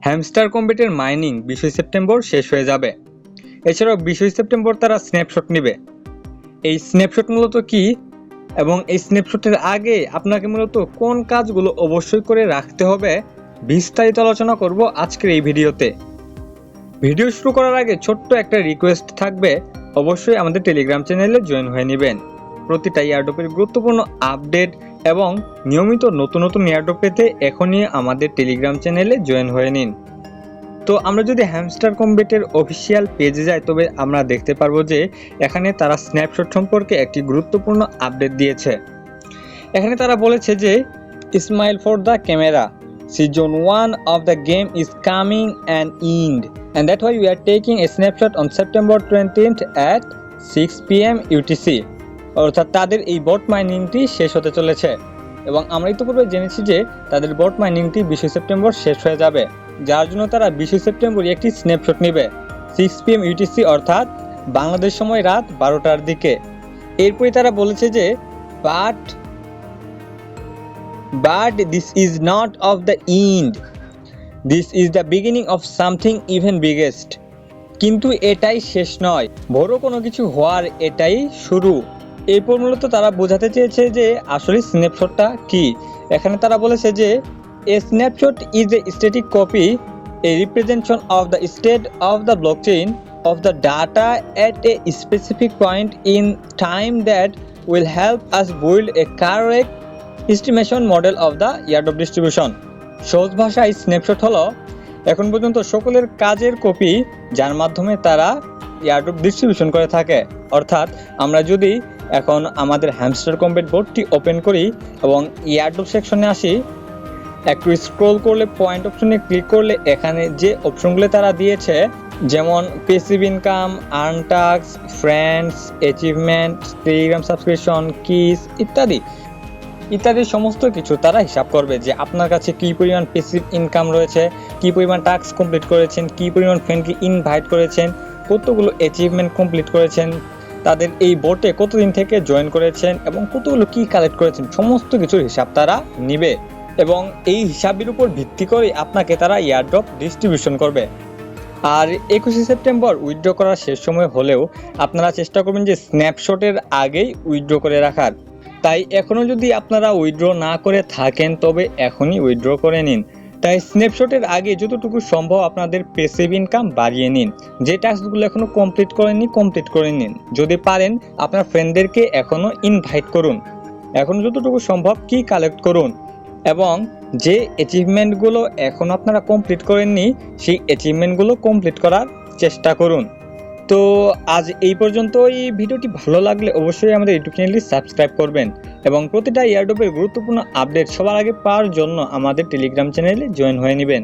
Hamster কম্বেটের mining 20 September শেষ হয়ে যাবে। এছাড়াও 20 সেপ্টেম্বর তারা স্ন্যাপশট নেবে। এই স্ন্যাপশট মূলত কি এবং এই স্ন্যাপশটের আগে আপনাকে মূলত কোন কাজগুলো অবশ্যই করে রাখতে হবে বিস্তারিত আলোচনা করব আজকের এই ভিডিওতে। ভিডিও শুরু করার আগে ছোট্ট একটা রিকোয়েস্ট থাকবে, অবশ্যই আমাদের টেলিগ্রাম চ্যানেলে জয়েন হয়ে নেবেন। প্রতিটা এয়ারড্রপের গুরুত্বপূর্ণ আপডেট এবং নিয়মিত নতুন নতুন এয়ারড্রপ পেতে এখনই আমাদের টেলিগ্রাম চ্যানেলে জয়েন হয়ে নিন। তো আমরা যদি হ্যামস্টার কম্বেটের অফিসিয়াল পেজে যাই তবে আমরা দেখতে পারবো যে এখানে তারা স্ন্যাপশট সম্পর্কে একটি গুরুত্বপূর্ণ আপডেট দিয়েছে। এখানে তারা বলেছে যে smile for the camera, Season 1 of the game is coming and end, and that's why we are taking a snapshot on September 20th at 6 PM UTC। অর্থাৎ তাদের এই বট মাইনিংটি শেষ হতে চলেছে এবং আমরা ইতিপূর্বে জেনেছি যে তাদের বট মাইনিংটি 20 সেপ্টেম্বর শেষ হয়ে যাবে, যার জন্য তারা 20 সেপ্টেম্বর একটি স্ন্যাপশট নেবে 6 PM UTC অর্থাৎ বাংলাদেশ সময় রাত 12টার দিকে। এরপরই তারা বলেছে যে But this is not of the end. This is the beginning of something even biggest. কিন্তু এটাই শেষ নয়, বড় কোনো কিছু হওয়ার এটাই শুরু। এরপর মূলত তারা বোঝাতে চেয়েছে যে আসলে স্ন্যাপশটটা কি। এখানে তারা বলেছে যে a snapshot is a static copy, a representation of the state of the blockchain of the data at a specific point in time that will help us build a correct estimation model of the airdrop distribution। সহজ ভাষায় snapshot হলো এখন পর্যন্ত সকলের কাজের copy, যার মাধ্যমে তারা এয়ারড্রপ ডিস্ট্রিবিউশন করে থাকে। অর্থাৎ আমরা যদি এখন আমাদের হ্যামস্টার কম্বেট বোর্ডটি ওপেন করি এবং এয়ারড্রপ সেকশনে আসি, একটু স্ক্রল করলে পয়েন্ট অপশনে ক্লিক করলে এখানে যে অপশনগুলো তারা দিয়েছে যেমন passive income, earn task, friends, achievement, Telegram subscription, kiss ইত্যাদি সমস্ত কিছু তারা হিসাব করবে যে আপনার কাছে কী পরিমাণ প্যাসিভ ইনকাম রয়েছে, কী পরিমাণ টাস্ক কমপ্লিট করেছেন, কী পরিমাণ ফ্রেন্ডকে ইনভাইট করেছেন, কতগুলো অ্যাচিভমেন্ট কমপ্লিট করেছেন, তাদের এই বোটে কতদিন থেকে জয়েন করেছেন এবং কতগুলো কি কালেক্ট করেছেন, সমস্ত কিছুর হিসাব তারা নিবে এবং এই হিসাবের উপর ভিত্তি করে আপনাকে তারা এয়ারড্রপ ডিস্ট্রিবিউশন করবে। আর 21 সেপ্টেম্বর উইথড্র করার শেষ সময় হলেও আপনারা চেষ্টা করবেন যে স্ন্যাপশটের আগেই উইথড্র করে রাখার। তাই এখনও যদি আপনারা উইথড্র না করে থাকেন তবে এখনই উইথড্র করে নিন। তাই স্ন্যাপশটের আগে যতটুকু সম্ভব আপনাদের প্যাসিভ ইনকাম বাড়িয়ে নিন। যে টাস্কগুলো এখনও কমপ্লিট করে নিন। যদি পারেন আপনার ফ্রেন্ডদেরকে এখনও ইনভাইট করুন, এখনও যতটুকু সম্ভব কি কালেক্ট করুন এবং যে অ্যাচিভমেন্টগুলো এখন আপনারা কমপ্লিট করেননি সেই অ্যাচিভমেন্টগুলো কমপ্লিট করার চেষ্টা করুন। তো আজ এই পর্যন্তই। ভিডিওটি ভালো লাগলে অবশ্যই আমাদের ইউটিউব চ্যানেলটি সাবস্ক্রাইব করবেন এবং প্রতিটা এয়ারড্রপের গুরুত্বপূর্ণ আপডেট সবার আগে পাওয়ার জন্য আমাদের টেলিগ্রাম চ্যানেলে জয়েন হয়ে নেবেন।